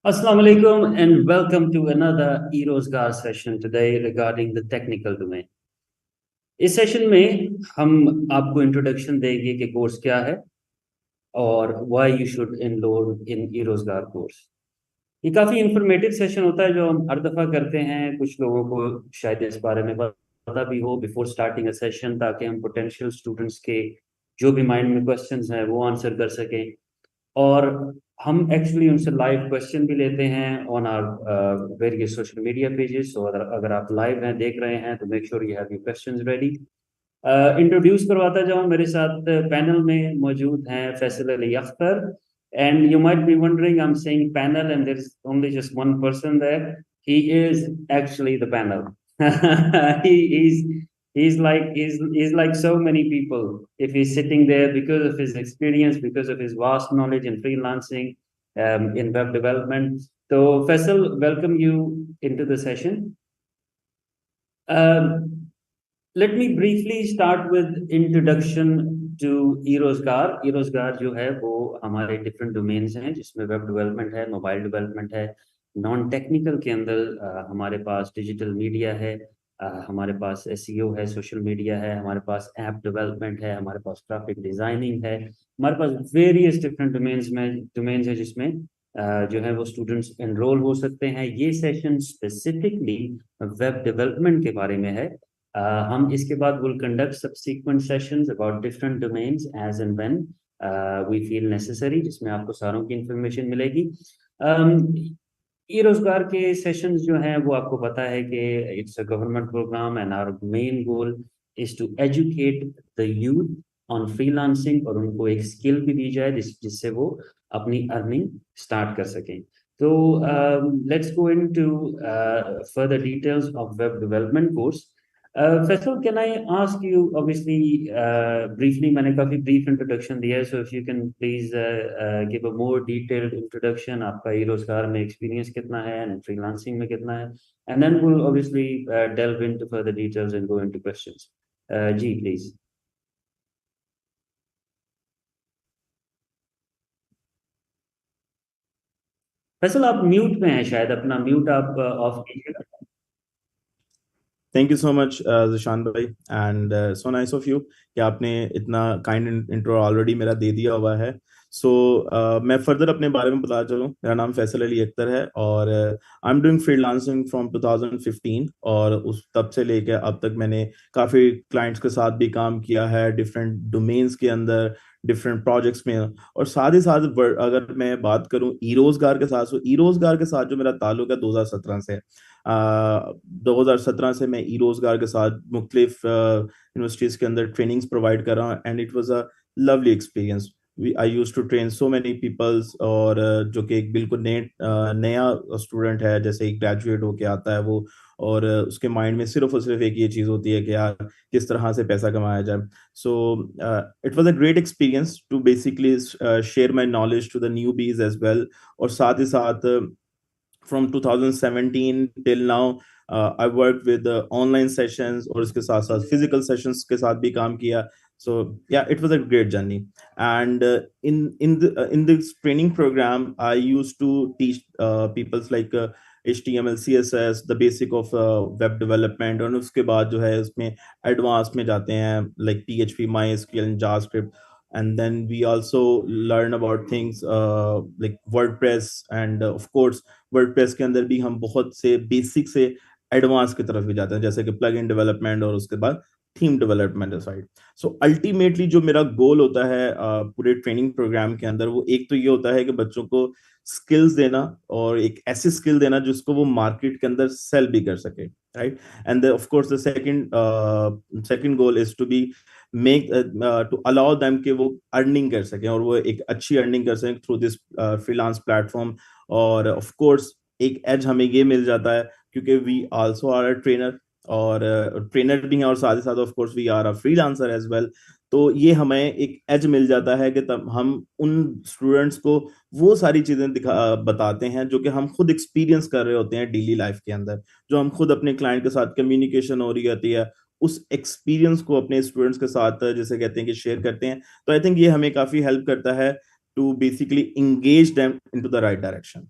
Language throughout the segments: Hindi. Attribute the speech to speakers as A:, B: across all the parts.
A: Assalamu alaikum and welcome to another e-Rozgaar session today regarding the technical domain. इस सेशन में हम आपको इंट्रोडक्शन देंगे कि कोर्स क्या है और why you should enrol in e-Rozgaar course. ये काफ़ी इंफॉर्मेटिव सेशन होता है जो हम हर दफ़ा करते हैं। कुछ लोगों को शायद इस बारे में पता भी हो बिफोर स्टार्टिंग अ सेशन, ताकि हम पोटेंशियल स्टूडेंट्स के जो भी माइंड में क्वेश्चंस हैं वो आंसर कर सकें। और हम एक्चुअली उनसे लाइव क्वेश्चन भी लेते हैं on our various social media pages. So अगर आप लाइव हैं, देख रहे हैं, तो make sure you have your questions ready. Introduce करवाता जाऊं, मेरे साथ पैनल में मौजूद हैं Faisal Ali Akhtar. And you might be wondering, I am saying panel and there is only just one person there. He is actually the panel. he is he's like so many people. If he's sitting there because of his experience, because of his vast knowledge in freelancing, in web development. So Faisal, welcome you into the session. um, Let me briefly start with introduction to e-Rozgaar. e-Rozgaar जो है वो हमारे different domains हैं, जिसमें web development है, mobile development है, नॉन टेक्निकल के अंदर हमारे पास डिजिटल मीडिया है, हमारे पास एसईओ है, सोशल मीडिया है, हमारे पास ऐप डेवलपमेंट है, हमारे पास ग्राफिक डिजाइनिंग है, हमारे पास वेरियस डिफरेंट डोमेन्स है जिसमें जो है वो स्टूडेंट्स एनरोल हो सकते हैं। ये सेशन स्पेसिफिकली वेब डेवलपमेंट के बारे में है। हम इसके बाद will conduct subsequent sessions about different domains as and when we feel necessary, जिसमें आपको सारों की इंफॉर्मेशन मिलेगी। e-Rozgaar के सेशंस जो हैं वो आपको पता है कि it's a government program and our main goal is to educate the youth on freelancing, और उनको एक स्किल भी दी जाए जिससे वो अपनी अर्निंग स्टार्ट कर सकें। तो let's go into further details of web development course. Faisal, can I ask you, obviously, briefly, मैंने काफी brief introduction दिया है, so if you can please give a more detailed introduction, आपका e-Rozgaar में experience कितना है and freelancing में कितना है, and then we'll obviously delve into further details and go into questions. Ji, please. Faisal, आप म्यूट में हैं शायद, अपना म्यूट आप ऑफ कीजिएगा।
B: Thank you so much Zeeshan भाई, and so nice of you कि आपने इतना काइंड इंट्रो ऑलरेडी मेरा दे दिया हुआ है। सो मैं फर्दर अपने बारे में बता चलूँ। मेरा नाम फैसल अली अख्तर है और I am doing freelancing from 2015, और उस तब से लेकर अब तक मैंने काफ़ी क्लाइंट्स के साथ भी काम किया है, डिफरेंट डोमेन्स के अंदर, डिफरेंट प्रोजेक्ट्स में। और साथ ही साथ अगर मैं बात करूं e-Rozgaar के साथ, तो e-Rozgaar के साथ जो मेरा ताल्लुक है 2017 से। 2017 से मैं e-Rozgaar के साथ मुख्तलिफ यूनिवर्सिटीज़ के अंदर ट्रेनिंग्स प्रोवाइड कर रहा हूँ, and it was a lovely experience. I use to train so many peoples, और जो कि एक बिल्कुल नया स्टूडेंट है, जैसे एक ग्रेजुएट होके आता है वो, और उसके माइंड में सिर्फ और सिर्फ एक ये चीज़ होती है कि यार किस तरह से पैसा कमाया जाए। So it was a great experience to basically share my knowledge to the newbies as well. और साथ ही साथ from 2017 till now I worked with online sessions, और इसके साथ साथ physical sessions के साथ भी काम किया। So yeah, it was a great journey, and in this training program I used to teach people's like HTML CSS, the basic of web development, और उसके बाद जो है उसमें एडवांस में जाते हैं like PHP, MySQL and JavaScript, and then we also learn about things like WordPress, and of course WordPress के अंदर भी हम बहुत से बेसिक से एडवांस की तरफ भी जाते हैं, जैसे कि प्लग इन डेवलपमेंट और उसके बाद theme development side. So ultimately जो मेरा गोल होता है पूरे ट्रेनिंग प्रोग्राम के अंदर, वो एक तो ये होता है कि बच्चों को स्किल्स देना, और एक ऐसी स्किल देना जिसको वो मार्केट के अंदर सेल भी कर सके, right. And of course the second goal is to be make to allow them कि वो अर्निंग कर सकें, और वो एक अच्छी अर्निंग कर सकें थ्रू दिस फ्रीलांस प्लेटफॉर्म। और ऑफ कोर्स एक एज हमें ये मिल जाता है क्योंकि we also are a trainer, और ट्रेनर भी हैं, और साथ ही साथ of course we are a freelancer as well. तो ये हमें एक एज मिल जाता है कि तब हम उन स्टूडेंट्स को वो सारी चीजें बताते हैं जो कि हम खुद एक्सपीरियंस कर रहे होते हैं डेली लाइफ के अंदर, जो हम खुद अपने क्लाइंट के साथ कम्युनिकेशन हो रही होती है, उस एक्सपीरियंस को अपने स्टूडेंट्स के साथ जैसे कहते हैं कि शेयर करते हैं। तो आई थिंक ये हमें काफी हेल्प करता है to basically engage them into the right direction.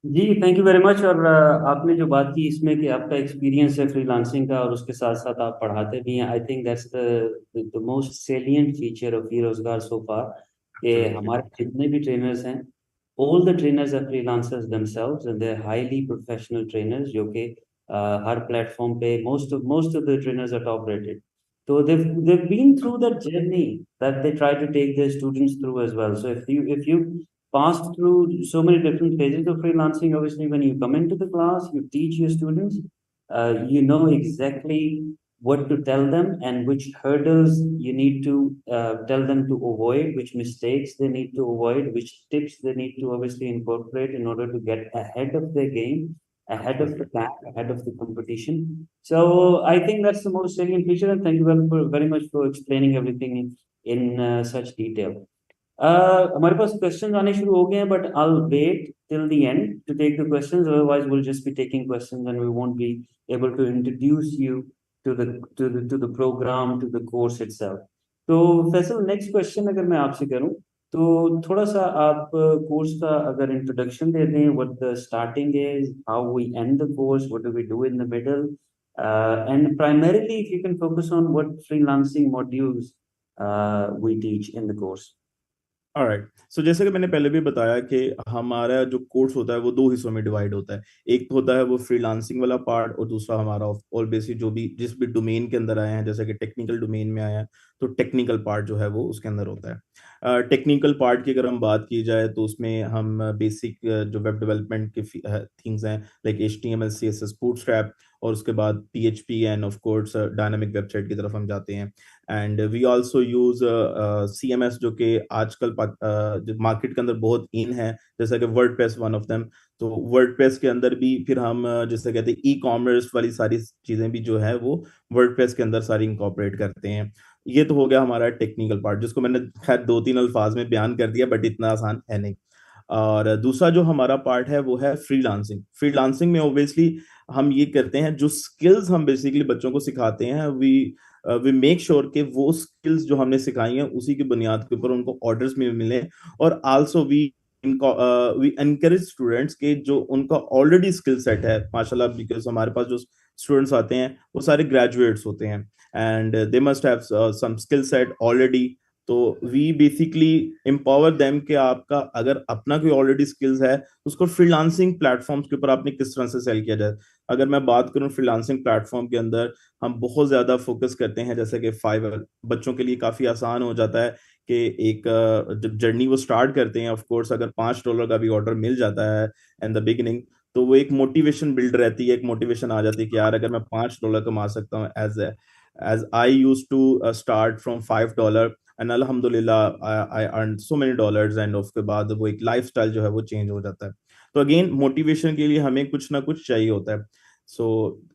A: जी, थैंक यू वेरी मच। और आपने जो बात की इसमें कि आपका एक्सपीरियंस है फ्रीलांसिंग का और उसके साथ साथ आप पढ़ाते भी हैं, I think that's the most salient feature of E Rozgar so फार, कि
B: Absolutely.
A: हमारे जितने भी ट्रेनर्स हैं, all the trainers are freelancers themselves and they are highly professional trainers, जो कि हर प्लेटफॉर्म पे most of the trainers are top rated. So they've been through that journey that they try to take their students through as well. So if you passed through so many different phases of freelancing. Obviously, when you come into the class, you teach your students, you know exactly what to tell them and which hurdles you need to tell them to avoid, which mistakes they need to avoid, which tips they need to obviously incorporate in order to get ahead of their game, ahead of the
B: Absolutely.
A: pack, ahead of the competition. So I think that's the most salient feature, and thank you very much for explaining everything in such detail. हमारे पास क्वेश्चंस आने शुरू हो गए हैं, but I will wait till the end to take the questions, otherwise will just be taking questions and we won't be able to introduce you to the program, to the course itself. तो फैसल, नेक्स्ट क्वेश्चन अगर मैं आपसे करूं, तो थोड़ा सा आप कोर्स का अगर इंट्रोडक्शन दे दें, what the starting is, how we end the course, what do we do in the middle, and primarily if you can focus on what freelancing modules we teach in the course.
B: Alright, so जैसे कि मैंने पहले भी बताया कि हमारा जो कोर्स होता है वो दो हिस्सों में डिवाइड होता है। एक तो होता है वो फ्रीलांसिंग वाला पार्ट, और दूसरा हमारा ऑल बेसिक जो भी जिस भी डोमेन के अंदर आए हैं, जैसे कि टेक्निकल डोमेन में आया है तो टेक्निकल पार्ट जो है वो उसके अंदर होता है। टेक्निकल पार्ट की अगर हम बात की जाए तो उसमें हम बेसिक जो वेब डेवलपमेंट के थिंग्स हैं, लाइक HTML CSS बूटस्ट्रैप, और उसके बाद PHP and of course dynamic website की तरफ हम जाते हैं। And we also use CMS, जो कि आजकल जो मार्केट के अंदर बहुत इन है, जैसा कि वर्डप्रेस वन ऑफ देम। तो वर्डप्रेस के अंदर भी फिर हम जैसे कहते हैं ई-कॉमर्स वाली सारी चीजें भी जो है वो वर्डप्रेस के अंदर सारी इंकॉर्पोरेट करते हैं। ये तो हो गया हमारा टेक्निकल पार्ट, जिसको मैंने खैर 2-3 अल्फाज में बयान कर दिया, बट इतना आसान है नहीं। और दूसरा जो हमारा पार्ट है वो है फ्रीलांसिंग। फ्रीलांसिंग में ऑब्वियसली हम ये करते हैं, जो स्किल्स हम बेसिकली बच्चों को सिखाते हैं, वी मेक श्योर कि वो स्किल्स जो हमने सिखाई हैं उसी की बुनियाद के ऊपर उनको ऑर्डर्स में मिले। और आल्सो वी एनकरेज स्टूडेंट्स के जो उनका ऑलरेडी स्किल सेट है माशाल्लाह, बिकॉज हमारे पास जो स्टूडेंट्स आते हैं वो सारे ग्रेजुएट्स होते हैं, and they must have some skill set already. तो वी बेसिकली एम्पावर देम कि आपका अगर अपना कोई ऑलरेडी स्किल्स है तो उसको फ्रीलांसिंग प्लेटफॉर्म्स के ऊपर आपने किस तरह से सेल किया जाए। अगर मैं बात करूं फ्रीलांसिंग प्लेटफॉर्म के अंदर, हम बहुत ज्यादा फोकस करते हैं, जैसे कि फाइवर बच्चों के लिए काफी आसान हो जाता है कि एक जब जर्नी वो स्टार्ट करते हैं, ऑफ कोर्स अगर $5 का भी ऑर्डर मिल जाता है इन द बिगिनिंग, तो वो एक मोटिवेशन बिल्ड रहती है, एक मोटिवेशन आ जाती है कि यार अगर मैं $5 कमा सकता हूँ, as I use to start from $5, and अल्हम्दुलिल्लाह I earn so many dollars, and उसके बाद वो एक लाइफस्टाइल जो है वो चेंज हो जाता है। तो अगेन मोटिवेशन के लिए हमें कुछ ना कुछ चाहिए होता है। सो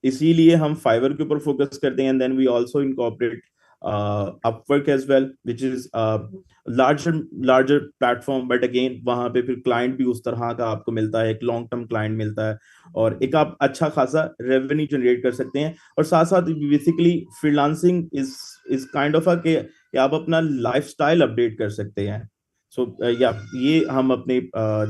B: इसीलिए हम फाइवर के ऊपर फोकस करते हैं, and then we also incorporate Upwork as well, which is larger larger platform, but again वहां पे फिर क्लाइंट भी उस तरह का आपको मिलता है, एक लॉन्ग टर्म क्लाइंट मिलता है, और एक आप अच्छा खासा रेवेन्यू जनरेट कर सकते हैं। और साथ साथ basically freelancing is kind of कि आप अपना लाइफस्टाइल अपडेट कर सकते हैं। सो या ये हम अपने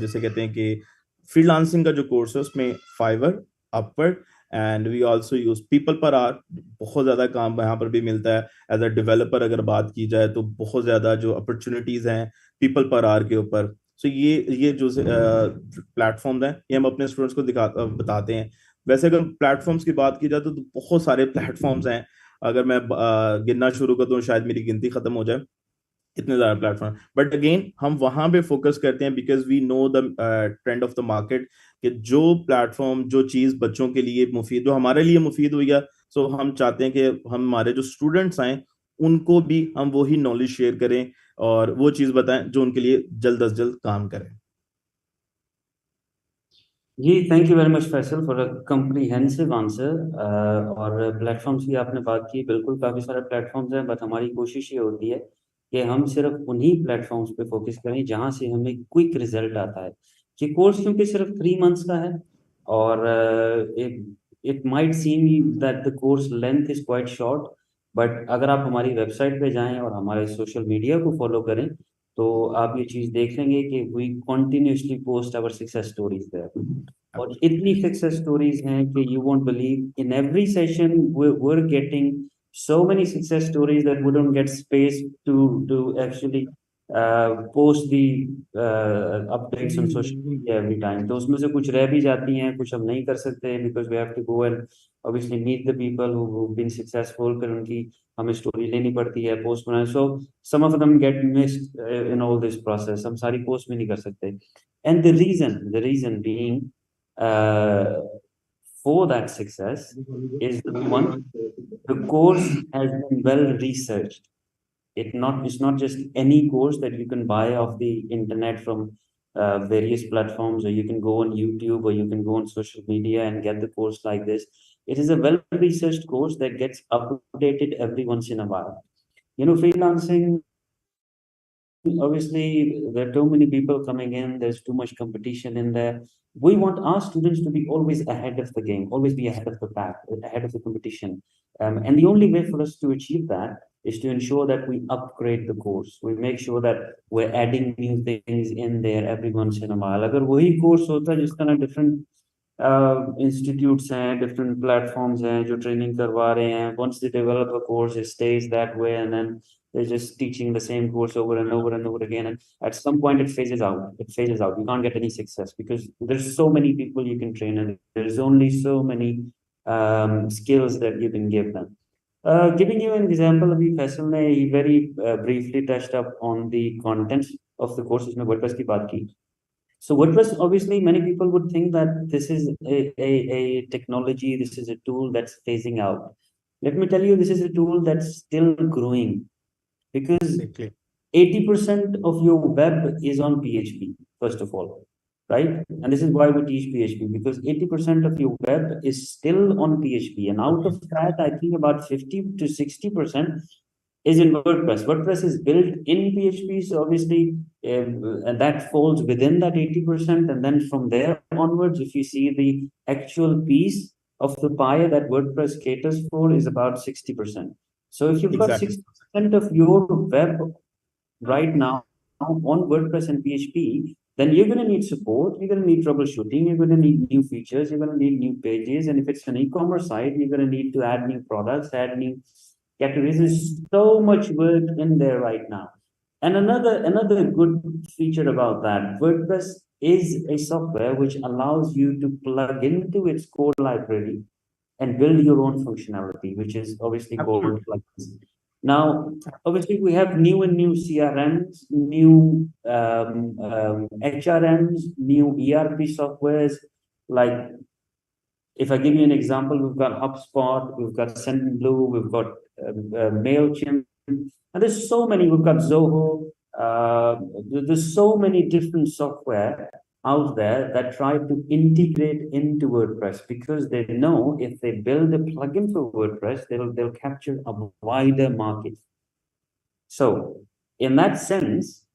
B: जैसे कहते हैं कि फ्रीलांसिंग का जो कोर्स है उसमें Fiverr, Upwork, and we also use People Per Hour. बहुत ज्यादा काम यहाँ पर भी मिलता है। एज अ डेवलपर अगर बात की जाए तो बहुत ज्यादा जो अपॉर्चुनिटीज हैं पीपल पर आवर के ऊपर। सो ये जो प्लेटफॉर्म हैं ये हम अपने स्टूडेंट्स को बताते हैं। वैसे अगर प्लेटफॉर्म्स की बात की जाए तो बहुत सारे प्लेटफॉर्म्स हैं। अगर मैं गिनना शुरू कर दूं शायद मेरी गिनती खत्म हो जाए, इतने ज्यादा प्लेटफॉर्म। बट अगेन हम वहां पे फोकस करते हैं because we know the trend of the market, कि जो प्लेटफॉर्म जो चीज बच्चों के लिए मुफीद, जो हमारे लिए मुफीद हुई है, सो हम चाहते हैं कि हम हमारे जो स्टूडेंट्स आए उनको भी हम वही नॉलेज शेयर करें और वो चीज बताएं जो उनके लिए जल्द अज जल्द काम करें।
A: जी, thank you very much Faisal for a comprehensive answer. और प्लेटफॉर्म्स की आपने बात की, बिल्कुल काफ़ी सारे प्लेटफॉर्म्स हैं, बट हमारी कोशिश ये होती है कि हम सिर्फ उन्हीं प्लेटफॉर्म्स पे फोकस करें जहां से हमें क्विक रिजल्ट आता है। ये कोर्स क्योंकि सिर्फ 3 मंथ्स का है, और it might seem that the course length is quite short, but अगर आप हमारी वेबसाइट पे जाएं और हमारे सोशल मीडिया को फॉलो करें, तो आप ये चीज देख लेंगे कि we continuously post our success stories there, और इतनी सक्सेस स्टोरीज हैं कि you won't believe in every session we're getting so many success stories that we don't get space to actually post the updates on social media every time. तो उसमें से कुछ रह भी जाती हैं, कुछ हम नहीं कर सकते because we have to go and obviously meet the people who've been successful, फिर उनकी हमें स्टोरी लेनी पड़ती है, पोस्ट बनाए. So some of them get missed in all this process. हम सारी पोस्ट भी नहीं कर सकते. And the reason being uh, for that success is one, the course has been well researched. It's not just any course that you can buy off the internet from various platforms, or you can go on YouTube, or you can go on social media and get the course like this. It is a well researched course that gets updated every once in a while. Freelancing, obviously there are too many people coming in, there's too much competition in there. We want our students to be always ahead of the game, always be ahead of the pack, ahead of the competition. And the only way for us to achieve that is to ensure that we upgrade the course. We make sure that we're adding new things in there every once in a while. Agar wahi course hota jiska na different institutes हैं, different platforms हैं जो training करवा रहे हैं, once they develop a course it stays that way, and then they're just teaching the same course over and over and over again, and at some point it phases out. You can't get any success because there's so many people you can train, and there's only so many skills that you can give them. Giving you an example, अभी फैसल ने he very briefly touched up on the contents of the course. उसमें WordPress की बात की. So WordPress, obviously, many people would think that this is a technology, this is a tool that's phasing out. Let me tell you, this is a tool that's still growing, because
B: Exactly.
A: 80% of your web is on PHP, first of all, right? And this is why we teach PHP, because 80% of your web is still on PHP. And out of that, I think about 50 to 60% is in WordPress. WordPress is built in PHP, so obviously and that falls within that 80%. And then from there onwards, if you see the actual piece of the pie that WordPress caters for is about 60%. So if you've got
B: Exactly.
A: 60% of your web right now on WordPress and PHP, then you're going to need support, you're going to need troubleshooting, you're going to need new features, you're going to need new pages. And if it's an e-commerce site, you're going to need to add new products, add new categories. There's so much work in there right now. And another good feature about that, WordPress is a software which allows you to plug into its core library and build your own functionality, which is obviously called plugins. Now, obviously, we have new CRMs, new HRMs, new ERP softwares. Like, if I give you an example, we've got HubSpot, we've got Sendinblue, we've got MailChimp, and there's so many. We've got Zoho. There's so many different software out there that try to integrate into WordPress, because they know if they build a plugin for WordPress, they'll capture a wider market. So in that sense,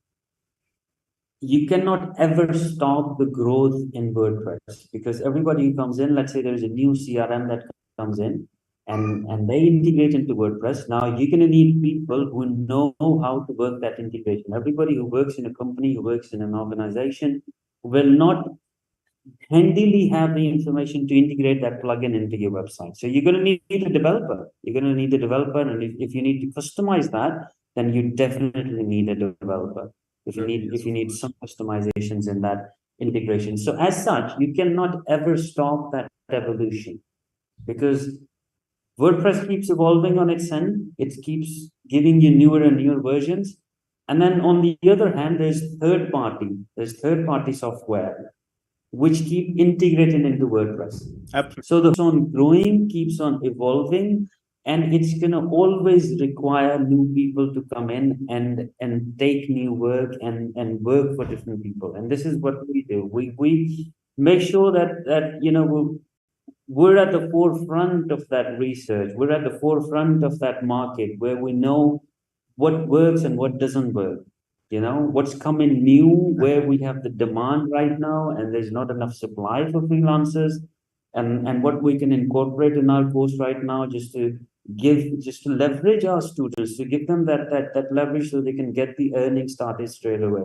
A: you cannot ever stop the growth in WordPress, because everybody who comes in, let's say there is a new CRM that comes in, and they integrate into WordPress. Now you're going to need people who know how to work that integration. Everybody who works in a company, who works in an organization, will not handily have the information to integrate that plugin into your website. So you're going to need a developer. You're going to need a developer, and if you need to customize that, then you definitely need a developer. If you need some customizations in that integration. So as such, you cannot ever stop that evolution, because WordPress keeps evolving on its end. It keeps giving you newer and newer versions. And then on the other hand, there's third party software which keep integrating into WordPress.
B: Absolutely.
A: So the on growing, keeps on evolving, and it's gonna always require new people to come in and take new work and work for different people. And this is what we do. We make sure that we're at the forefront of that research. We're at the forefront of that market, where we know what works and what doesn't work. What's coming new, where we have the demand right now and there's not enough supply for freelancers, and what we can incorporate in our course right now, just to just to leverage our students, to give them that leverage so they can get the earning started straight away.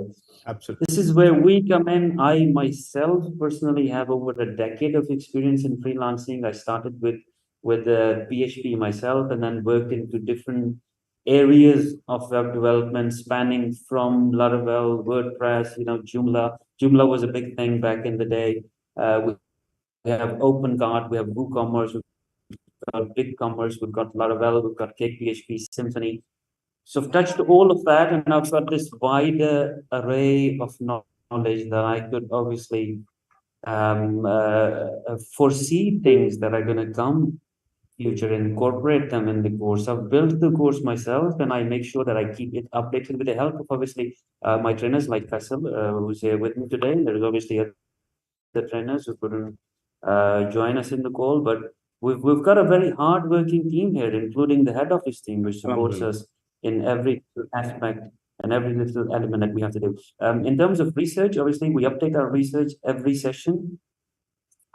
B: Absolutely.
A: This is where we come in. I myself personally have over a decade of experience in freelancing. I started with PHP myself, and then worked into different areas of web development, spanning from Laravel, WordPress, Joomla. Joomla was a big thing back in the day. We have OpenCart, we have WooCommerce, we've got BigCommerce, we've got Laravel, we've got CakePHP, Symfony. So I've touched all of that, and I've got this wider array of knowledge that I could obviously foresee things that are going to come future, incorporate them in the course. I've built the course myself, and I make sure that I keep it updated with the help of obviously my trainers like Faisal, who's here with me today. There's obviously other trainers who couldn't join us in the call, but we've got a very hard-working team here, including the head office team, which supports
B: Alhamdulillah.
A: us in every aspect and every little element that we have to do. In terms of research, obviously, we update our research every session,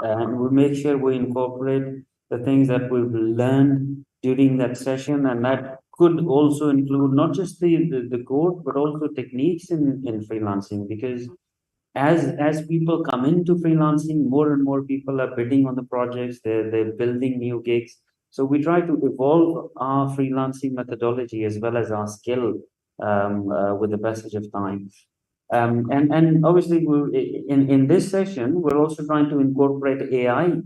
A: and we make sure we incorporate the things that we've learned during that session, and that could also include not just the code, but also techniques in freelancing, because as people come into freelancing, more and more people are bidding on the projects, they're building new gigs. So we try to evolve our freelancing methodology as well as our skill with the passage of time. And obviously, in this session, we're also trying to incorporate AI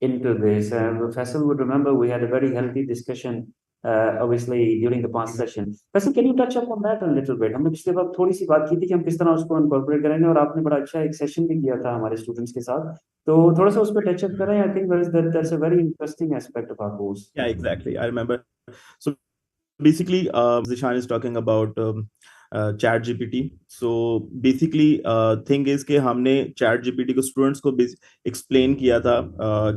A: into this. Faisal would remember we had a very healthy discussion, obviously, during the past session. Faisal, can you touch up on that a little bit? हमने पिछले बार थोड़ी सी बात की थी कि हम किस तरह उसको incorporate करेंगे, और आपने बड़ा अच्छा एक सेशन भी किया था हमारे स्टूडेंट्स के साथ, तो थोड़ा सा उस पर टच अप करें. I think that's a very interesting aspect of our course.
B: Yeah, exactly. I remember. So basically, Zishan is talking about chat GPT. So basically, thing is कि हमने chat GPT को स्टूडेंट्स को एक्सप्लेन किया था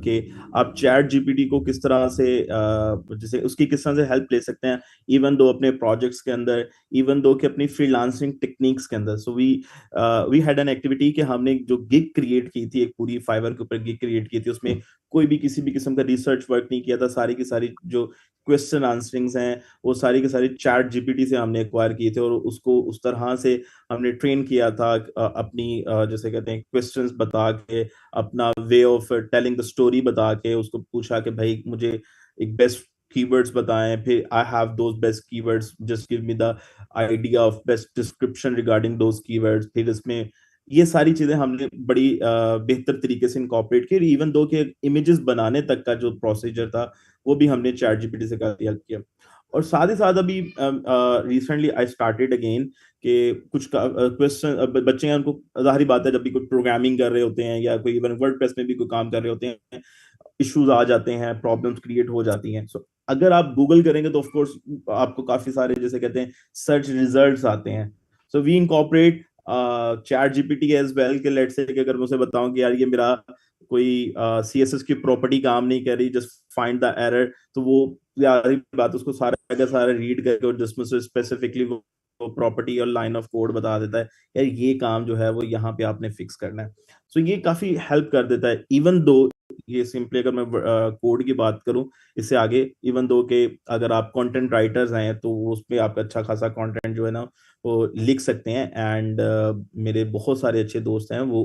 B: कि आप chat GPT को किस तरह से जैसे उसकी किस तरह से हेल्प ले सकते हैं, इवन दो अपने प्रोजेक्ट्स के अंदर, इवन दो कि अपनी फ्रीलांसिंग टेक्निक्स के अंदर. So we had an activity कि हमने जो गिग क्रिएट की थी, एक पूरी फाइवर के ऊपर गिग क्रिएट की थी, उसमें कोई भी किसी भी किस्म का रिसर्च वर्क नहीं किया था. सारी की सारी जो क्वेश्चन आंसरिंग्स हैं वो सारी की सारी चैट जीपीटी से हमने एक्वायर किए थे, और उसको उस तरह से हमने ट्रेन किया था अपनी जैसे कहते हैं क्वेश्चंस बता के, अपना way of telling the story बता के उसको पूछा कि भाई मुझे एक बेस्ट कीवर्ड्स बताएं, फिर I have those best keywords, just give me the idea of best description regarding those keywords. फिर इसमें ये सारी चीजें हमने बड़ी बेहतर तरीके से इनकॉर्पोरेट की. इवन दो के इमेजेस बनाने तक का जो प्रोसीजर था वो भी हमने चैट जीपीटी से काफी हेल्प किया. और साथ ही साथ अभी रिसेंटली आई स्टार्टेड अगेन कि कुछ क्वेश्चन बच्चे हैं, उनको जाहिर बात है जब भी कोई प्रोग्रामिंग कर रहे होते हैं या कोई इवन वर्डप्रेस में भी कोई काम कर रहे होते हैं, इश्यूज आ जाते हैं, प्रॉब्लम्स क्रिएट हो जाती हैं. सो अगर आप गूगल करेंगे तो ऑफ कोर्स आपको काफी सारे जैसे कहते हैं सर्च रिजल्ट्स आते हैं. So we incorporate Chat GPT as well कि लेट्स से कि अगर मुझे बताऊं कि यार ये मेरा कोई सीएसएस की प्रॉपर्टी काम नहीं कर रही, जस्ट फाइंड द एरर, तो वो यार बात उसको सारा का सारा रीड करके और जिसमें से स्पेसिफिकली वो प्रॉपर्टी और लाइन ऑफ कोड बता देता है, यार ये काम जो है वो यहाँ पे आपने फिक्स करना है. सो ये काफी हेल्प कर देता है. इवन दो ये सिंपली अगर मैं कोड की बात करूं इससे आगे, इवन दो के अगर आप कंटेंट राइटर्स हैं तो उसमें आप अच्छा खासा कंटेंट जो है ना वो लिख सकते हैं. एंड मेरे बहुत सारे अच्छे दोस्त हैं वो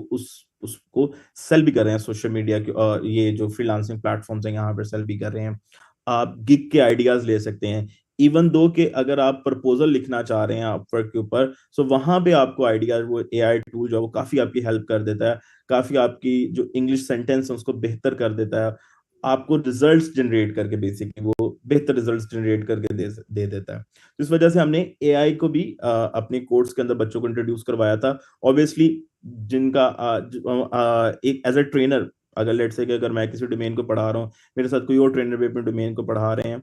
B: उसको सेल भी कर रहे हैं सोशल मीडिया के, ये जो फ्रीलांसिंग प्लेटफॉर्म्स हैं यहाँ पर सेल भी कर रहे हैं. आप गिग के आइडियाज ले सकते हैं. इवन दो के अगर आप प्रपोजल लिखना चाह रहे हैं अपवर्क के ऊपर, सो वहां पे आपको आइडिया वो एआई टूल जो है वो काफी आपकी हेल्प कर देता है, काफी आपकी जो इंग्लिश सेंटेंस है उसको बेहतर कर देता है, आपको रिजल्ट्स जनरेट करके बेसिकली वो बेहतर रिजल्ट्स जनरेट करके दे देता है. तो इस वजह से हमने एआई को भी अपने कोर्स के अंदर बच्चों को इंट्रोड्यूस करवाया था. ऑब्वियसली जिनका एक एज अ ट्रेनर, अगर लेट से कि अगर मैं किसी डोमेन को पढ़ा रहा हूँ, मेरे साथ कोई और ट्रेनर भी अपने डोमेन को पढ़ा रहे हैं,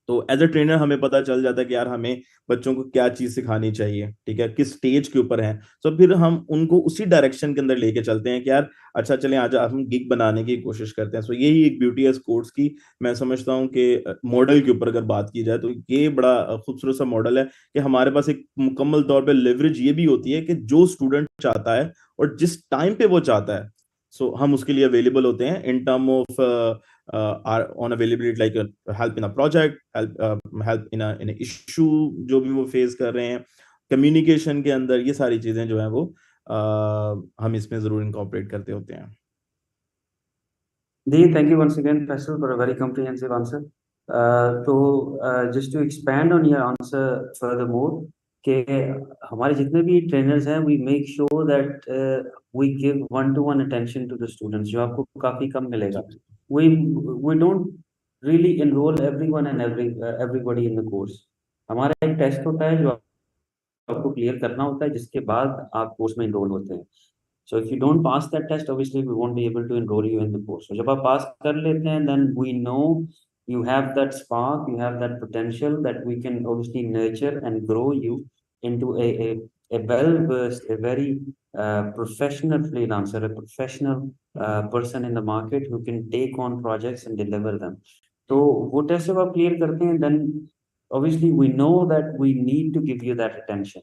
B: तो एज अ ट्रेनर हमें पता चल जाता है कि यार हमें बच्चों को क्या चीज सिखानी चाहिए, ठीक है, किस स्टेज के ऊपर है. तो फिर हम उनको उसी डायरेक्शन के अंदर लेके चलते हैं कि यार अच्छा चलें आज हम गिग बनाने की कोशिश करते हैं. सो यही एक ब्यूटी है इस कोर्स की. मैं समझता हूँ कि मॉडल के ऊपर अगर बात की जाए तो ये बड़ा खूबसूरत सा मॉडल है कि हमारे पास एक मुकम्मल तौर पर लेवरेज ये भी होती है कि जो स्टूडेंट चाहता है और जिस टाइम पे वो चाहता है, सो हम उसके लिए अवेलेबल होते हैं in term of on availability, like help in a project, help in issue जो भी वो फेस कर रहे हैं, कम्युनिकेशन के अंदर, ये सारी चीजें जो है वो हम इसमें जरूर इनकॉर्पोरेट करते होते हैं.
A: Dee, thank you once again, Faisal, for a very comprehensive answer. Just to expand on your answer furthermore, कि हमारे जितने भी trainers हैं, we make sure that we give one-to-one attention to the students, जो आपको काफी कम मिलेगा. We don't really enroll everyone and everybody in the course. हमारा एक टेस्ट होता है जो आपको क्लियर करना होता है, जिसके बाद आप कोर्स में इनरोल होते हैं. So if you don't pass that test, obviously we won't be able to enroll you in the course. So जब आप पास कर लेते हैं, then we know you have that spark, you have that potential that we can obviously nurture and grow you into a well-versed, a very professional freelancer, a professional person in the market who can take on projects and deliver them. तो वो टेस्ट जब आप क्लियर करते हैं, then obviously we know that we need to give you that attention.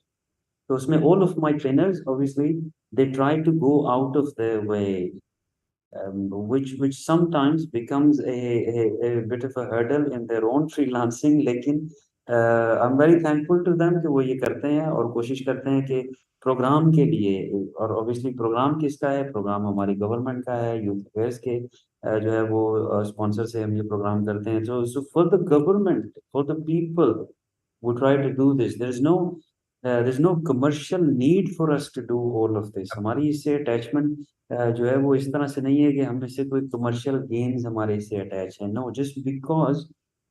A: तो उसमें all of my trainers, obviously, they try to go out of their way, which sometimes becomes a bit of a hurdle in their own freelancing. लेकिन I'm very thankful to them कि वो ये करते हैं और कोशिश करते हैं कि प्रोग्राम के लिए, और obviously प्रोग्राम किसका है, प्रोग्राम हमारी गवर्नमेंट का है, यूथ अफेयर्स के जो है वो स्पॉन्सर से हम ये प्रोग्राम करते हैं. So for the government, for the people, we try to do this. There's no commercial need for us to do all of this. हमारी इससे अटैचमेंट जो है वो इस तरह से नहीं है कि हम इससे कोई कमर्शियल गेन्स हमारे इससे अटैच है. No, just because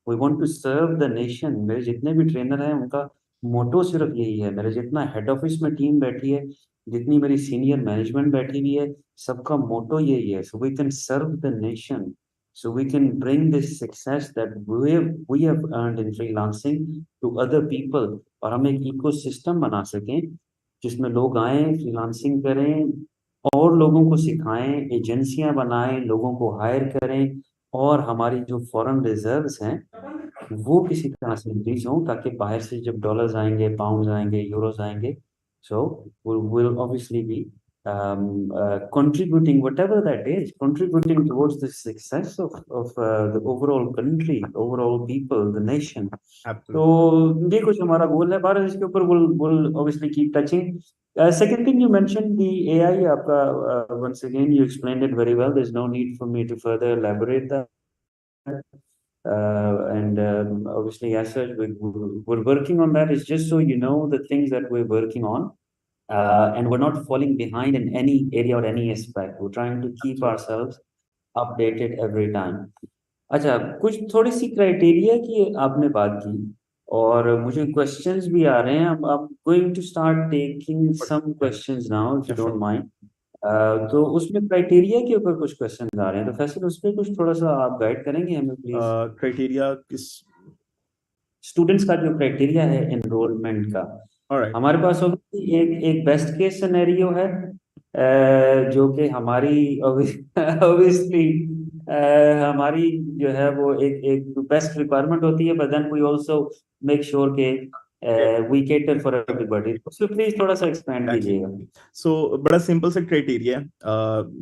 A: we want to serve the nation. मेरे जितने भी ट्रेनर हैं उनका मोटो सिर्फ यही है. मेरे जितना हेड ऑफिस में टीम बैठी है, जितनी मेरी सीनियर मैनेजमेंट बैठी हुई है, सबका मोटो यही है. So we can serve the nation, so we can bring this success that we have earned in freelancing to other people, और हम एक इकोसिस्टम बना सकें जिसमें लोग आए, फ्रीलांसिंग करें और लोगों को सिखाएं, एजेंसियां बनाएं, लोगों को हायर करें, और हमारी जो फॉरेन रिजर्व्स हैं वो किसी तरह से इंक्रीज हों, ताकि बाहर से जब डॉलर्स आएंगे, पाउंड्स आएंगे, यूरोस आएंगे, सो we'll obviously be contributing whatever that is, contributing towards the success of the overall country, overall people, the nation. तो
B: Absolutely.
A: ये कुछ हमारा गोल है भारत. इसके ऊपर we'll obviously keep touching. Second thing you mentioned, the AI, आपका once again you explained it very well. There's no need for me to further elaborate that. And obviously, as such, we're working on that. It's just so you know the things that we're working on, and we're not falling behind in any area or any aspect. We're trying to keep
B: Absolutely.
A: ourselves updated every time. अच्छा, कुछ थोड़ी सी क्राइटेरिया की आपने बात की, और मुझे क्वेश्चंस भी आ रहे हैं. I'm going to start taking some questions now, if you
B: Yeah,
A: don't
B: sure.
A: mind. तो उसमें क्राइटेरिया के ऊपर कुछ क्वेश्चंस आ रहे हैं, तो फैसल उस पर कुछ थोड़ा सा आप गाइड करेंगे हमें प्लीज.
B: क्राइटेरिया किस?
A: स्टूडेंट्स का जो क्राइटेरिया है एनरोलमेंट का,
B: ऑलराइट.
A: हमारे पास होगा एक एक बेस्ट केस सिनेरियो है, जो कि हमारी ऑब्वियसली हमारी जो है वो एक एक बेस्ट रिक्वायरमेंट होती है, but then we also make sure के we cater for everybody. So please थोड़ा सा एक्सपेंड कीजिएगा.
B: सो बड़ा सिंपल सा क्राइटेरिया है.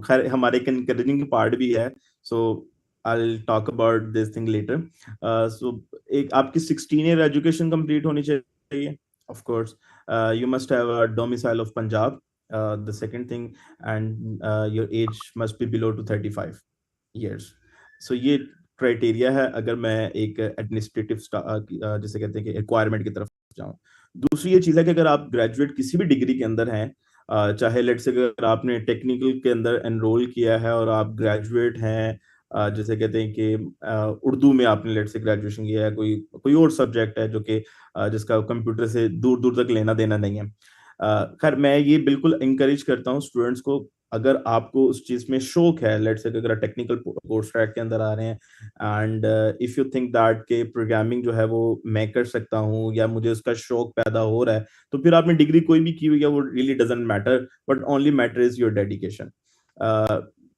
B: खैर हमारे एक एनकरेजिंग पार्ट भी है. So I talk about this thing later. So एक आपकी 16 ईयर एजुकेशन कंप्लीट होनी चाहिए. Of course you must have a domicile of Punjab. The second thing, and your age must be below to 35 years. So ये क्राइटेरिया है अगर मैं एक एडमिनिस्ट्रेटिव जिसे कहते हैं कि रिक्वायरमेंट की तरफ जाऊं. दूसरी ये चीज है कि अगर आप ग्रेजुएट किसी भी डिग्री के अंदर हैं, चाहे लेट्स से अगर आपने टेक्निकल के अंदर एनरोल किया है और आप ग्रेजुएट हैं, जैसे कहते हैं कि उर्दू में आपने लेट्स से ग्रेजुएशन किया है, कोई कोई और सब्जेक्ट है जो कि जिसका कंप्यूटर से दूर दूर तक लेना देना नहीं है. खैर मैं ये बिल्कुल इंकरेज करता हूँ स्टूडेंट्स को, अगर आपको उस चीज में शौक है, लेट्स से अगर टेक्निकल कोर्स ट्रैक के अंदर आ रहे हैं, and if you think that के प्रोग्रामिंग जो है वो मैं कर सकता हूँ या मुझे उसका शौक पैदा हो रहा है, तो फिर आपने डिग्री कोई भी की हुई है, वो really doesn't matter, but only matter is your dedication.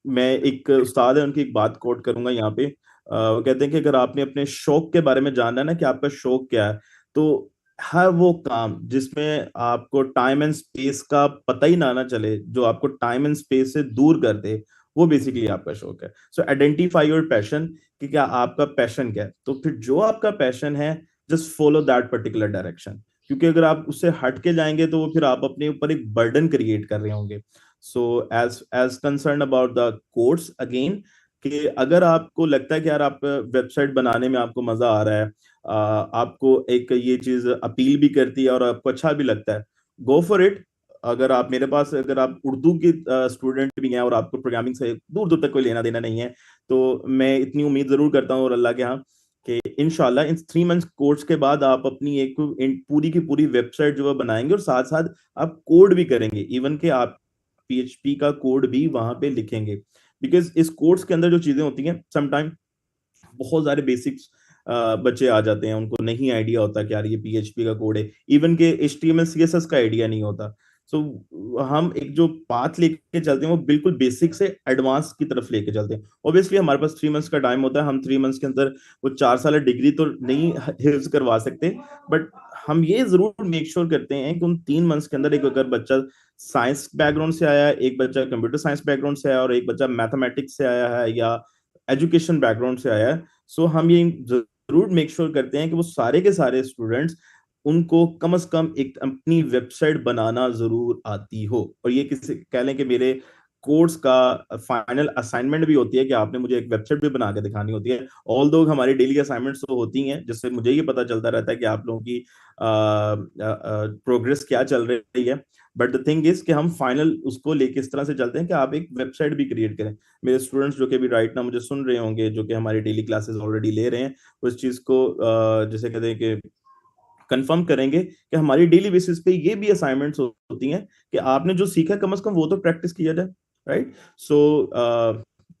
B: मैं एक उस्ताद है, उनकी एक बात कोट करूंगा यहाँ पे. वो कहते हैं कि अगर आपने अपने शौक के बारे में जानना है ना कि आपका शौक क्या है, तो हर वो काम जिसमें आपको टाइम एंड स्पेस का पता ही ना चले, जो आपको टाइम एंड स्पेस से दूर कर दे, वो बेसिकली आपका शौक है। सो आइडेंटिफाई योर पैशन, कि क्या आपका पैशन क्या है। तो फिर जो आपका पैशन है, just follow that particular direction, क्योंकि अगर आप उससे हट के जाएंगे तो वो फिर आप अपने ऊपर एक बर्डन क्रिएट कर रहे होंगे। So as as concern about the course again, कि अगर आपको लगता है कि यार आप वेबसाइट बनाने में आपको मजा आ रहा है, आपको एक ये चीज अपील भी करती है और आपको अच्छा भी लगता है, गो फॉर इट। अगर आप मेरे पास, अगर आप उर्दू की स्टूडेंट भी हैं और आपको प्रोग्रामिंग से दूर दूर तक कोई लेना देना नहीं है, तो मैं इतनी उम्मीद जरूर करता हूँ और अल्लाह के यहाँ, कि इंशाल्लाह इन 3 मंथ्स कोर्स के बाद आप अपनी एक पूरी की पूरी वेबसाइट जो है बनाएंगे, और साथ साथ आप कोड भी करेंगे, इवन कि आप पीएचपी का कोड भी वहां पे लिखेंगे। बिकॉज इस कोर्स के अंदर जो चीजें होती हैं, समटाइम बहुत सारे बेसिक्स बच्चे आ जाते हैं, उनको नहीं आइडिया होता कि यार ये पीएचपी का कोड है, इवन के एचटीएमएल सीएसएस का आइडिया नहीं होता। सो हम एक जो पाथ लेके चलते हैं वो बिल्कुल बेसिक से एडवांस की तरफ लेके चलते हैं। ऑब्वियसली हमारे पास 3 मंथ्स का टाइम होता है, हम 3 मंथ्स के अंदर वो 4 साल डिग्री तो नहीं हिफ्ज करवा सकते, बट हम ये जरूर मेक श्योर करते हैं कि उन 3 मंथ्स के अंदर, एक अगर बच्चा साइंस बैकग्राउंड से आया है, एक बच्चा कंप्यूटर साइंस बैकग्राउंड से आया है, और एक बच्चा मैथमेटिक्स से आया है या एजुकेशन बैकग्राउंड से आया है, सो हम ये जरूर मेक श्योर करते हैं कि वो सारे के सारे स्टूडेंट्स, उनको कम से कम एक अपनी वेबसाइट बनाना जरूर आती हो। और ये किसी कह लें कि मेरे कोर्स का फाइनल असाइनमेंट भी होती है कि आपने मुझे एक वेबसाइट भी बना के दिखानी होती है। ऑल दो हमारी डेली असाइनमेंट्स तो होती हैं, जिससे मुझे ये पता चलता रहता है कि आप लोगों की प्रोग्रेस क्या चल रही है। बट द थिंग इज कि हम फाइनल उसको लेके इस तरह से चलते हैं कि आप एक वेबसाइट भी क्रिएट करें। मेरे स्टूडेंट्स जो कि अभी राइट ना मुझे सुन रहे होंगे, जो कि हमारी डेली क्लासेस ऑलरेडी ले रहे हैं, उस चीज को जैसे कहते हैं कि कंफर्म करेंगे कि हमारी डेली बेसिस पे ये भी असाइनमेंट्स होती हैं कि आपने जो सीखा कम से कम वो तो प्रैक्टिस किया जाए, right. So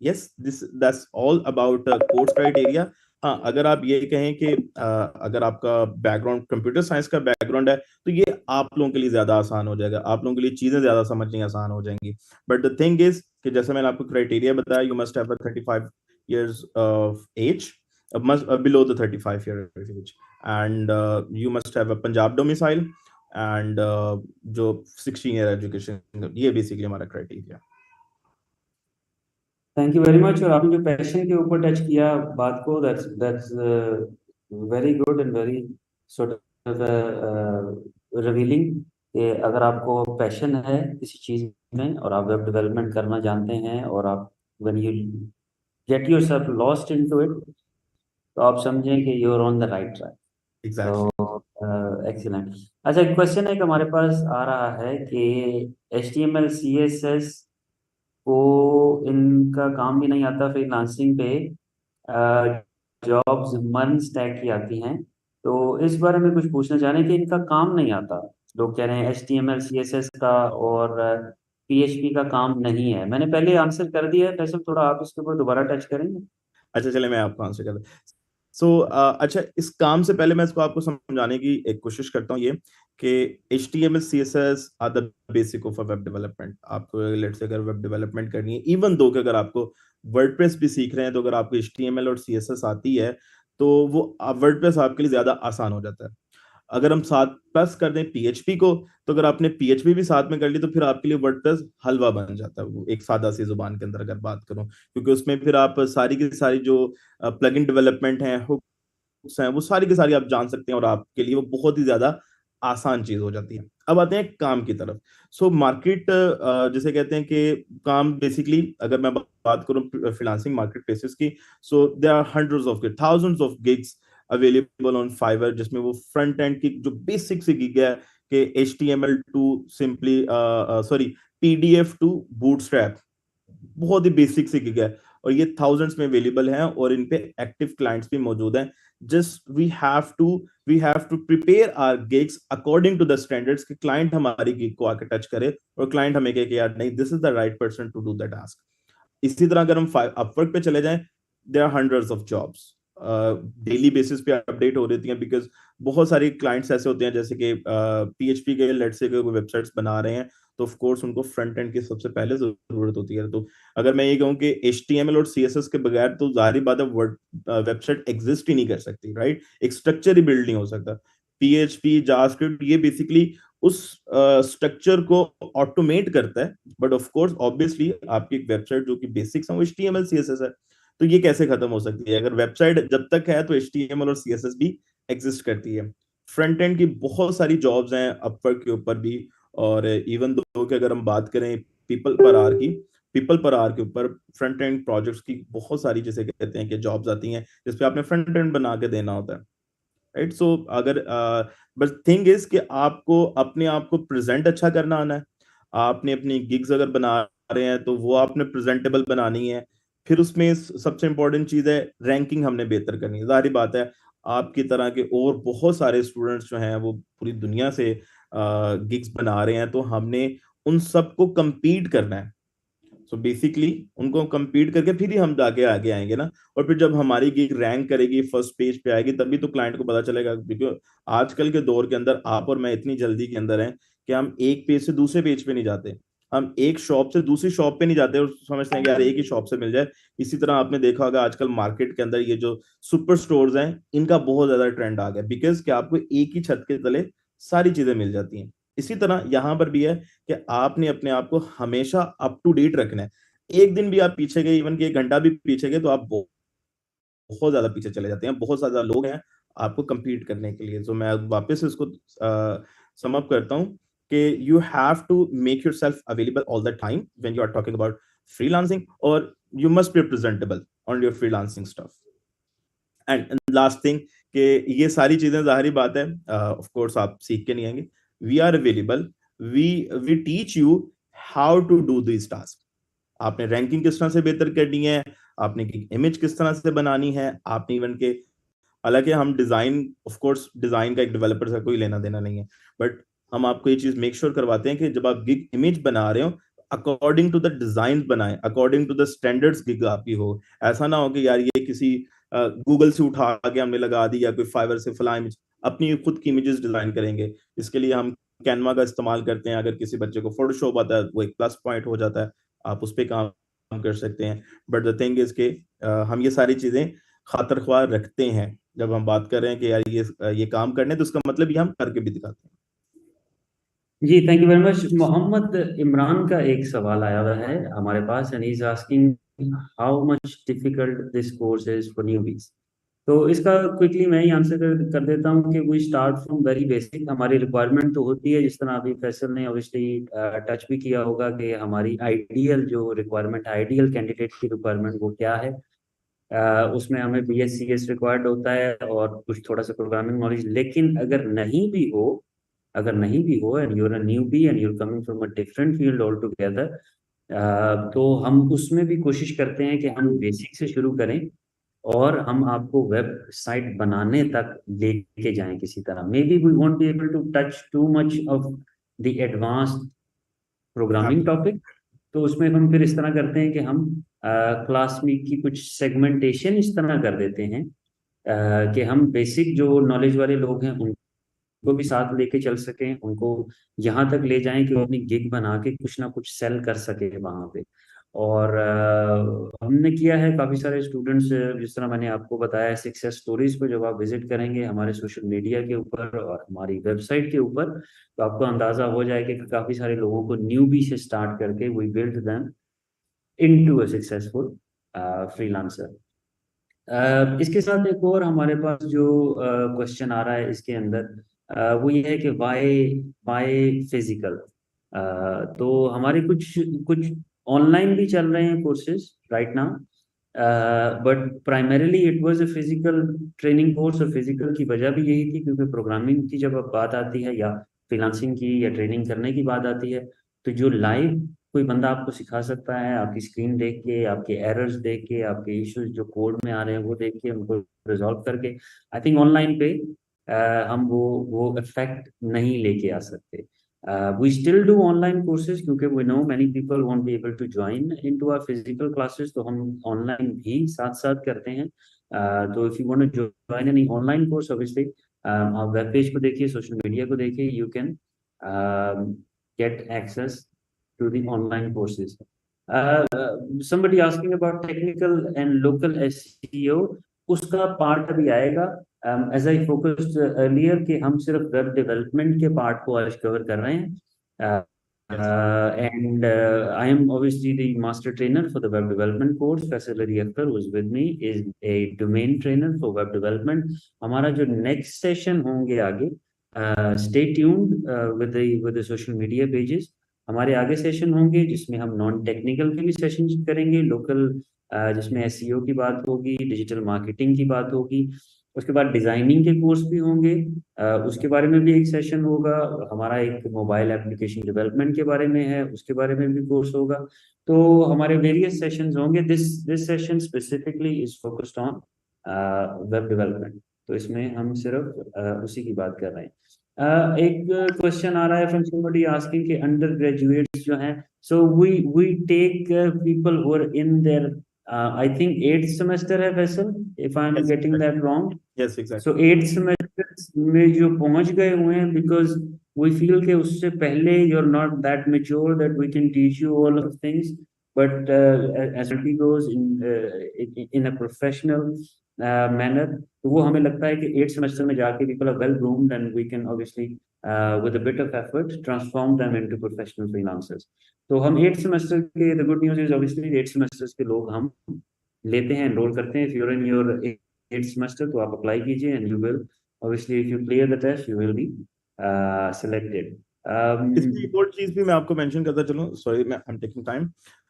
B: yes, this that's all about course criteria. हाँ, अगर आप ये कहें कि अगर आपका बैकग्राउंड कंप्यूटर साइंस का बैकग्राउंड है, तो ये आप लोगों के लिए ज्यादा आसान हो जाएगा, आप लोगों के लिए चीजें ज्यादा समझनी आसान हो जाएंगी। बट द थिंग इज कि जैसे मैंने आपको क्राइटेरिया बताया, you must have 35 years of age, must below the 35 year age, and you must have a Punjab domicile, and जो 16 year education, ये बेसिकली हमारा criteria.
A: Thank you very much. और आपने जो पैशन के ऊपर टच किया बात को, that's that's very good and very sort of revealing, कि अगर आपको पैशन है किसी चीज में और आप वेब डेवलपमेंट करना जानते हैं, और आप when you get yourself lost into it, तो आप समझें कि you are on the right track.
B: Exactly.
A: तो एक्सीलेंट। अच्छा, एक क्वेश्चन एक हमारे पास आ रहा है कि HTML CSS को इनका काम भी नहीं आता, फ्रीलांसिंग पे जॉब्स मन स्टैक की आती हैं, तो इस बारे में कुछ पूछना चाह रहे हैं कि इनका काम नहीं आता। लोग कह रहे हैं HTML CSS का और PHP का काम नहीं है। मैंने पहले आंसर कर दिया है, फैसल थोड़ा आप इसके ऊपर दोबारा टच करेंगे?
B: अच्छा, चले मैं आपको आंसर कर। सो अच्छा, इस काम से पहले मैं इसको आपको समझाने की एक कोशिश करता हूँ, ये कि HTML CSS are the basic of a web development. आपको लेट्स से अगर वेब डेवलपमेंट करनी है, इवन दो कि अगर आपको वर्डप्रेस भी सीख रहे हैं, तो अगर आपको HTML और CSS आती है, तो वो वर्डप्रेस आपके लिए ज्यादा आसान हो जाता है। अगर हम साथ प्लस कर दें पीएचपी को, तो अगर आपने पीएचपी भी साथ में कर ली, तो फिर आपके लिए वर्डप्रेस हलवा बन जाता है, वो एक सादा सी जुबान के अंदर अगर बात करूं, क्योंकि उसमें फिर आप सारी की सारी जो प्लगइन डेवलपमेंट है, हैं, वो सारी की सारी आप जान सकते हैं, और आपके लिए वो बहुत ही ज्यादा आसान चीज हो जाती है। अब आते हैं काम की तरफ। सो मार्केट जिसे कहते हैं कि काम बेसिकली, अगर मैं बात करूं फ्रीलांसिंग मार्केट प्लेसेस की, so there are hundreds of thousands of gigs available on Fiverr, जिसमें वो फ्रंट एंड की जो बेसिक सी गिग है कि HTML to simply sorry PDF to Bootstrap, बहुत ही बेसिक सी गिग है, और ये थाउजेंड्स में अवेलेबल हैं, और इन पे एक्टिव क्लाइंट्स भी मौजूद हैं। Just we have to prepare our gigs according to the standards, कि क्लाइंट हमारी गिग को आके टच करे, और क्लाइंट हमें कहे कि यार नहीं, this is the right person to do the task. इसी तरह अगर हम अपवर्क पे चले जाएं, there are hundreds of jobs daily basis पे अपडेट हो रही हैं, बिकॉज बहुत सारे क्लाइंट्स ऐसे होते हैं, जैसे कि पीएचपी के लेट्स से वेबसाइट्स बना रहे हैं, तो ऑफ कोर्स उनको फ्रंट एंड की सबसे पहले जरूरत होती है। तो अगर मैं ये कहूँ कि HTML और CSS के बगैर तो जाहिर बात है वर्ड वेबसाइट एग्जिस्ट ही नहीं कर सकती, राइट। एक स्ट्रक्चर ही बिल्ड नहीं हो सकता। PHP जावास्क्रिप्ट ये बेसिकली उस स्ट्रक्चर को ऑटोमेट करता है। बट ऑफ कोर्स ऑब्वियसली आपकी एक वेबसाइट जो कि बेसिक्स है वो HTML CSS है, तो ये कैसे खत्म हो सकती है? अगर वेबसाइट जब तक है तो HTML और CSS भी एग्जिस्ट करती है। फ्रंट एंड की बहुत सारी जॉब्स हैं अपवर्क के ऊपर भी, और इवन दो कि अगर हम बात करें पीपल पर आवर की, पीपल पर आवर के ऊपर फ्रंट एंड प्रोजेक्ट्स की बहुत सारी, जैसे कहते हैं कि जॉब्स आती हैं जिसपे आपने फ्रंट एंड बना के देना होता है, राइट? सो अगर बस थिंग इज कि आपको अपने आप को प्रेजेंट अच्छा करना आना है। आपने अपनी गिग्स अगर बना रहे हैं तो वो आपने प्रेजेंटेबल बनानी है। फिर उसमें सबसे इंपॉर्टेंट चीज है रैंकिंग हमने बेहतर करनी है। जाहिर बात है आपकी तरह के और बहुत सारे स्टूडेंट्स जो हैं वो पूरी दुनिया से गिग्स बना रहे हैं, तो हमने उन सबको compete करना है। सो बेसिकली उनको compete करके फिर ही हम जाके आगे आएंगे ना। और फिर जब हमारी गिग रैंक करेगी, फर्स्ट पेज पे आएगी, तभी तो क्लाइंट को पता चलेगा। क्योंकि आजकल के दौर के अंदर आप और मैं इतनी जल्दी के अंदर हैं कि हम एक पेज से दूसरे पेज पे नहीं जाते, हम एक शॉप से दूसरी शॉप पे नहीं जाते और समझते हैं कि यार एक ही शॉप से मिल जाए। इसी तरह आपने देखा होगा आजकल मार्केट के अंदर ये जो सुपर स्टोर्स हैं इनका बहुत ज्यादा ट्रेंड आ गया, बिकॉज कि आपको एक ही छत के तले सारी चीजें मिल जाती हैं। इसी तरह यहां पर भी है कि आपने अपने आप को हमेशा अप टू डेट रखना है। एक दिन भी आप पीछे गए, इवन कि एक घंटा भी पीछे गए, तो आप बहुत ज्यादा पीछे चले जाते हैं। बहुत ज्यादा लोग हैं आपको compete करने के लिए। तो मैं वापस इसको सम अप करता हूँ कि you have to make yourself available all the time when you are talking about freelancing, और you must be presentable on your freelancing stuff. And last thing कि ये सारी चीजें जाहिर बात है ऑफ कोर्स आप सीख के नहीं आएंगे। We are available, we we teach you how to do this task. आपने रैंकिंग किस तरह से बेहतर करनी है, आपने इमेज किस तरह से बनानी है, आपने इवन के, हालांकि हम डिजाइन, ऑफ कोर्स डिजाइन का एक डेवलपर से कोई लेना देना नहीं है, बट हम आपको ये चीज मेक श्योर करवाते हैं कि जब आप गिग इमेज बना रहे हो अकॉर्डिंग टू द डिजाइन बनाएं, according to the standards gig आपकी हो। ऐसा ना हो कि यार ये किसी गूगल से उठा के हमने लगा दी, या कोई फाइवर से फला इमेज। अपनी खुद की इमेजेस डिजाइन करेंगे, इसके लिए हम कैनवा का इस्तेमाल करते हैं। अगर किसी बच्चे को फोटोशॉप आता है वो एक प्लस पॉइंट हो जाता है, आप उस पर काम कर सकते हैं। बट द थिंग इज के हम ये सारी चीजें खातर ख्वाह रखते हैं। जब हम बात कर रहे हैं कि यार ये काम करने, तो उसका मतलब ये हम करके भी दिखाते हैं।
A: जी, thank you very much. Mohammad Imran का एक सवाल आया हुआ है हमारे पास, and he is asking how much difficult this course is for newbies. तो इसका क्विकली मैं ही आंसर कर देता हूँ कि we start from very basic. हमारी रिक्वायरमेंट तो होती है, जिस तरह अभी फैसल ने ऑब्वियसली टच भी किया होगा, कि हमारी आइडियल जो रिक्वायरमेंट, आइडियल कैंडिडेट की रिक्वायरमेंट वो क्या है। उसमें हमें BSc रिक्वायर्ड होता है और कुछ थोड़ा सा प्रोग्रामिंग नॉलेज। लेकिन अगर नहीं भी हो and you're a newbie and your coming from a different field all together, तो हम उसमें भी कोशिश करते हैं कि हम बेसिक से शुरू करें और हम आपको वेबसाइट बनाने तक लेके जाएं किसी तरह। Maybe we won't be able to touch too much of the advanced programming topic. तो उसमें हम फिर इस तरह करते हैं कि हम क्लास में की कुछ सेगमेंटेशन इस तरह कर देते हैं कि हम बेसिक जो नॉलेज वाले लोग हैं उनको भी साथ लेके चल सकें, उनको यहाँ तक ले जाएं कि वो अपनी गिग बना के कुछ ना कुछ सेल कर सके वहाँ पे। और हमने किया है काफ़ी सारे स्टूडेंट्स, जिस तरह मैंने आपको बताया, सक्सेस स्टोरीज को जब आप विजिट करेंगे हमारे सोशल मीडिया के ऊपर और हमारी वेबसाइट के ऊपर, तो आपको अंदाज़ा हो जाएगा कि काफ़ी सारे लोगों को न्यूबी से स्टार्ट करके we build them into a successful freelancer. इसके साथ एक और हमारे पास जो क्वेश्चन आ रहा है इसके अंदर, वो ये है कि वाई वाई फिजिकल। तो हमारे कुछ कुछ ऑनलाइन भी चल रहे हैं courses right now, but primarily it was a physical training course. और फिजिकल की वजह भी यही थी क्योंकि प्रोग्रामिंग की जब अब बात आती है या फ्रीलांसिंग की या ट्रेनिंग करने की बात आती है, तो जो लाइव कोई बंदा आपको सिखा सकता है, आपकी स्क्रीन देख के, आपके एरर्स देख के, आपके इश्यूज जो कोड में आ रहे हैं वो देख के, उनको रिजॉल्व करके, आई थिंक ऑनलाइन पे हम वो इफेक्ट नहीं लेके आ सकते। We still do online courses क्योंकि we know many people won't be able to join into our physical classes, तो हम ऑनलाइन भी साथ साथ करते हैं। तो if you want to join any online course, obviously आप वेब पेज को देखिए, सोशल मीडिया को देखिए, you can get access to the online courses. Somebody asking about technical and local SEO, उसका पार्ट अभी आएगा। एज आई फोकस्ड अर्लियर कि हम सिर्फ वेब डेवलपमेंट के पार्ट को आज कवर कर रहे हैं.
B: Yes.
A: And I am obviously the master trainer for the web development course. Facility Akhtar, who is with me, is a domain trainer for web development. हमारा जो next session होंगे आगे, stay tuned with the social media pages. हमारे आगे सेशन होंगे जिसमें हम नॉन टेक्निकल के भी सेशन करेंगे, लोकल जिसमें एसईओ की बात होगी, डिजिटल मार्केटिंग की बात होगी. उसके बाद डिजाइनिंग के कोर्स भी होंगे, उसके बारे में भी एक सेशन होगा. हमारा एक मोबाइल एप्लीकेशन डेवलपमेंट के बारे में है, उसके बारे में भी कोर्स होगा. तो हमारे वेरियस सेशंस होंगे. This session specifically is focused on web development. तो इसमें हम सिर्फ उसी की बात कर रहे हैं. एक क्वेश्चन आ रहा है फ्रॉम समबडी आस्किंग कि अंडर ग्रेजुएट्स जो हैं, so we take people who are in there I think 8th semester है वैसल, if I am
B: Yes,
A: getting that wrong.
B: yes, exactly.
A: So 8th semester में जो पहुंच गए हुए हैं, बिकॉज वी फील कि उससे पहले you are not that mature that we can teach you all of things, but as it goes in a professional manner. तो वो हमें लगता है कि 8th सेमेस्टर में जाके people are well groomed and we can obviously with a bit of effort transform them into professional freelancers. तो हम 8th सेमेस्टर के, the good news is obviously 8th semesters के लोग हम लेते हैं, एनरोल करते हैं. If you are in your 8th semester तो आप अप्लाई कीजिए and you will obviously if you clear the test you will be selected.
B: इसकी एक और चीज भी मैं आपको मेंशन करता चलूं, सॉरी मैं आई एम टेकिंग टाइम.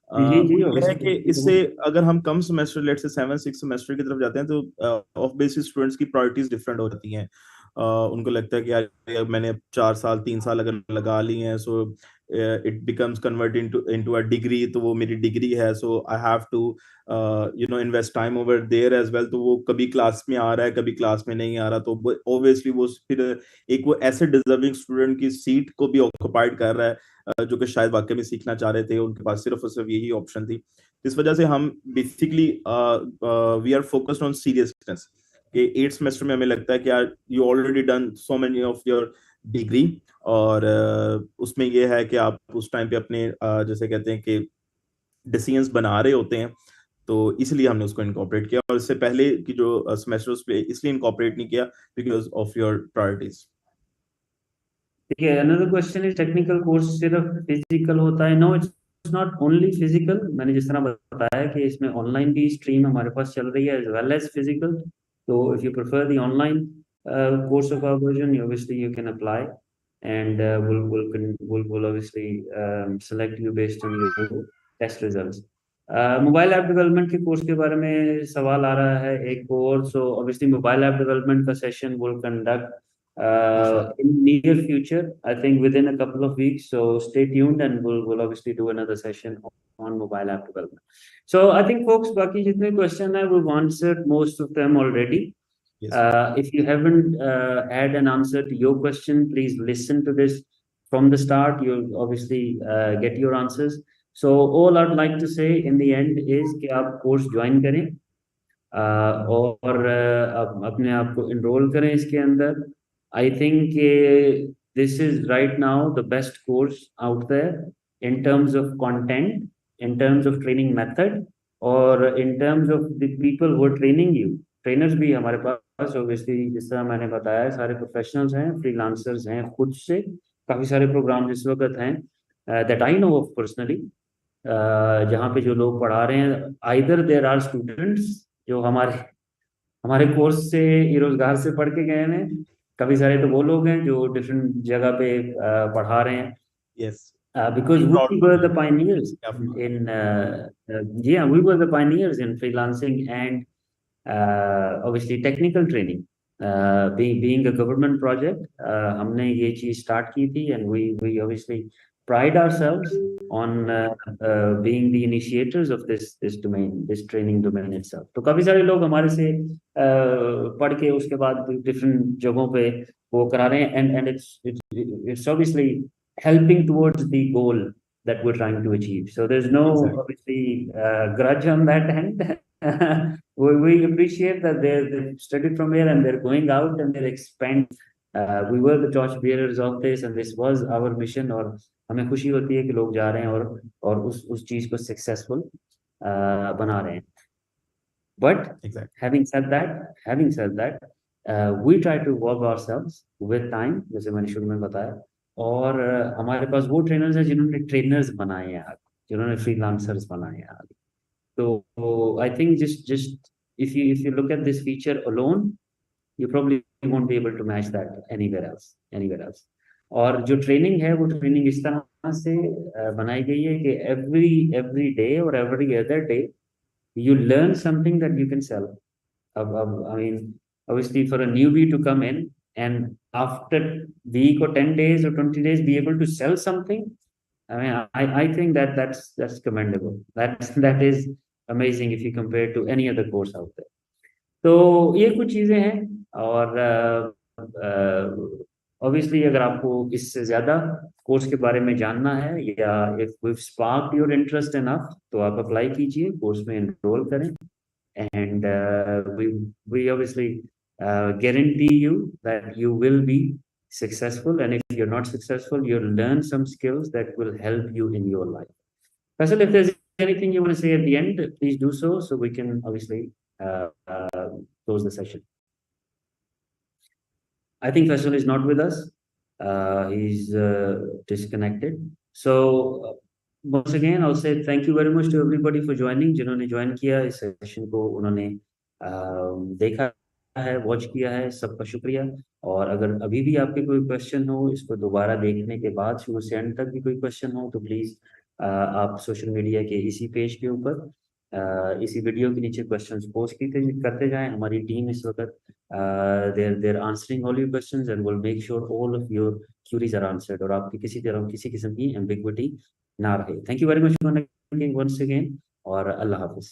A: जी जी
B: ये है
A: obviously.
B: कि इससे अगर हम कम सेमेस्टर, लेट से 7-6 सेमेस्टर की तरफ जाते हैं, तो ऑफ बेसिस स्टूडेंट्स की प्रायोरिटीज डिफरेंट हो जाती हैं. उनको लगता है कि यार मैंने 4 साल 3 साल अगर लगा ली हैं, so it becomes convert into a degree, तो वो मेरी डिग्री है, so I have to invest time over there as well. तो वो कभी क्लास में आ रहा है, कभी क्लास में नहीं आ रहा, तो ऑब्वियसली वो फिर एक वो ऐसे डिजर्विंग स्टूडेंट की सीट को भी ऑक्युपाइड कर रहा है, जो कि शायद वाकई में सीखना चाह रहे थे, उनके पास सिर्फ और सिर्फ यही ऑप्शन थी. इस वजह से हम basically we are focused on seriousness. कि 8th सेमेस्टर में हमें लगता है कि यार you already done so many of your degree, और उसमें ये है कि आप उस टाइम पे अपने जैसे कहते हैं कि डिसीजंस बना रहे होते हैं, तो इसलिए हमने उसको इनकॉर्पोरेट किया. और इससे पहले की जो सेमेस्टर उस पे इसलिए इनकॉर्पोरेट नहीं किया बिकॉज ऑफ योर प्रायोरिटीज.
A: ठीक है. Another question is technical course सिर्फ फिजिकल होता है? No, it's not only physical. मैंने जिस तरह बताया कि इसमें ऑनलाइन भी स्ट्रीम हमारे पास चल रही है एज वेल एज फिजिकल. तो if you prefer the online course of our version, obviously you can apply and we'll obviously select you based on your test results. Mobile app development के कोर्स के बारे में सवाल आ रहा है एक और. So obviously mobile app development का session will conduct in near future, I think within a couple of weeks. So stay tuned and we'll obviously do another session on mobile app development. So I think folks, बाकी जितने question है we've answered most of them already.
B: Yes.
A: If you haven't had an answer to your question, please listen to this from the start. You'll obviously get your answers. So all I'd like to say in the end is कि आप course join करें और अपने आप को enroll करें इसके अंदर. I think this is right now the best course out there in terms of content, in terms of training method, or in terms of the people who are training you. Trainers भी हमारे पास obviously जिस तरह मैंने बताया सारे professionals हैं, freelancers हैं, खुद से काफी सारे प्रोग्राम इस वक्त हैं that I know of personally, जहाँ पे जो लोग पढ़ा रहे हैं. either there are students जो हमारे कोर्स से e-Rozgaar से पढ़ के गए हैं, कभी सारे तो वो लोग हैं जो डिफरेंट जगह पे पढ़ा रहे हैं.
B: Yes.
A: Because
B: Proud
A: we
B: of
A: were
B: you.
A: the pioneers
B: Yeah.
A: in yeah, we were the pioneers in freelancing and obviously technical training. Being a government project, हमने ये चीज स्टार्ट की थी and we obviously pride ourselves on being the initiators of this domain, this training domain itself. तो काफी सारे लोग हमारे से पढ़ के उसके बाद different जगहों पे वो करा रहे हैं and it's obviously helping towards the goal that we're trying to achieve. So there's no
B: Exactly.
A: obviously grudge on that end. we appreciate that they've studied from here and they're going out and they're expand. We were the torch bearers of this and this was our mission. और हमें खुशी होती है कि लोग जा रहे हैं और उस चीज को सक्सेसफुल बना रहे हैं. But
B: Exactly.
A: having said that, we try to work ourselves with time, जैसे मैंने शुरू में बताया। और हमारे पास वो ट्रेनर्स हैं जिन्होंने ट्रेनर्स बनाए हैं आगे, जिन्होंने फ्रीलांसर्स बनाए हैं आगे। तो I think just if you look at this feature alone, you probably won't be able to match that anywhere else. और जो ट्रेनिंग है वो ट्रेनिंग इस तरह से बनाई गई है कि एवरी डे और every other day you learn something that you can sell. I mean, obviously, for a newbie to come in and after week or 10 days or 20 days be able to sell something, I mean, I think that's commendable. That is amazing if you compare it to any other course out there. तो ये कुछ चीजें हैं। और ऑब्वियसली अगर आपको इससे ज्यादा कोर्स के बारे में जानना है, या if we spark your interest enough, तो आप अप्लाई कीजिए, कोर्स में एनरोल करें। and we obviously guarantee you that you will be successful, and if you're not successful, you'll learn some skills that will help you in your life. Faisal, if there's anything you want to say at the end, please do so we can obviously close the session. I think Faisal is not with us. He's disconnected. So once again, I'll say thank you very much to everybody for joining. जिन्होंने ज्वाइन किया इस सेशन को, उन्होंने देखा है, वॉच किया है, सबका शुक्रिया। और अगर अभी भी आपके कोई क्वेश्चन हो, इसको दोबारा देखने के बाद शुरू से एंड तक भी कोई क्वेश्चन हो, तो प्लीज आप सोशल मीडिया के इसी पेज के ऊपर इसी वीडियो के नीचे क्वेश्चंस पोस्ट करते जाएं। हमारी टीम इस वक्त they're answering all your questions and will make sure all of your queries are answered, और आपकी किसी किस्म की ambiguity ना रहे। Thank you very much once again, और अल्लाह हाफिज।